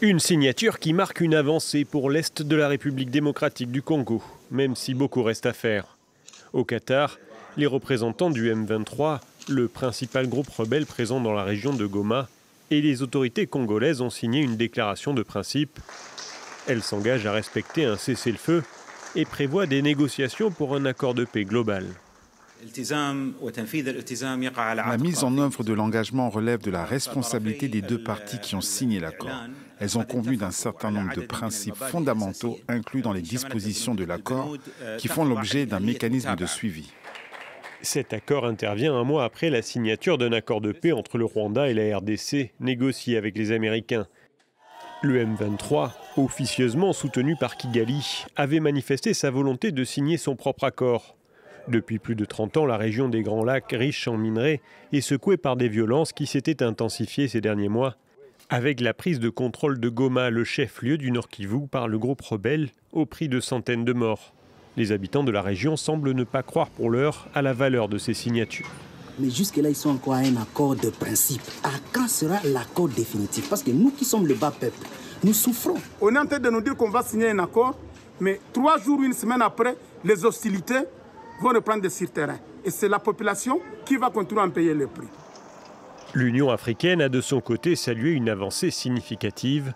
Une signature qui marque une avancée pour l'Est de la République démocratique du Congo, même si beaucoup reste à faire. Au Qatar, les représentants du M23, le principal groupe rebelle présent dans la région de Goma, et les autorités congolaises ont signé une déclaration de principe. Elles s'engagent à respecter un cessez-le-feu et prévoient des négociations pour un accord de paix global. La mise en œuvre de l'engagement relève de la responsabilité des deux parties qui ont signé l'accord. Elles ont convenu d'un certain nombre de principes fondamentaux inclus dans les dispositions de l'accord qui font l'objet d'un mécanisme de suivi. Cet accord intervient un mois après la signature d'un accord de paix entre le Rwanda et la RDC, négocié avec les Américains. Le M23, officieusement soutenu par Kigali, avait manifesté sa volonté de signer son propre accord. Depuis plus de 30 ans, la région des Grands Lacs, riche en minerais, est secouée par des violences qui s'étaient intensifiées ces derniers mois, avec la prise de contrôle de Goma, le chef-lieu du Nord Kivu, par le groupe rebelle, au prix de centaines de morts. Les habitants de la région semblent ne pas croire pour l'heure à la valeur de ces signatures. Mais jusque-là, ils sont encore à un accord de principe. À quand sera l'accord définitif? Parce que nous qui sommes le bas peuple, nous souffrons. On est en train de nous dire qu'on va signer un accord, mais 3 jours, une semaine après, les hostilités vont reprendre sur terrain. Et c'est la population qui va continuer à en payer le prix. L'Union africaine a de son côté salué une avancée significative.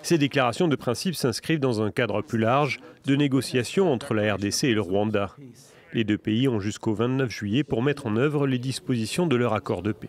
Ces déclarations de principe s'inscrivent dans un cadre plus large de négociations entre la RDC et le Rwanda. Les deux pays ont jusqu'au 29 juillet pour mettre en œuvre les dispositions de leur accord de paix.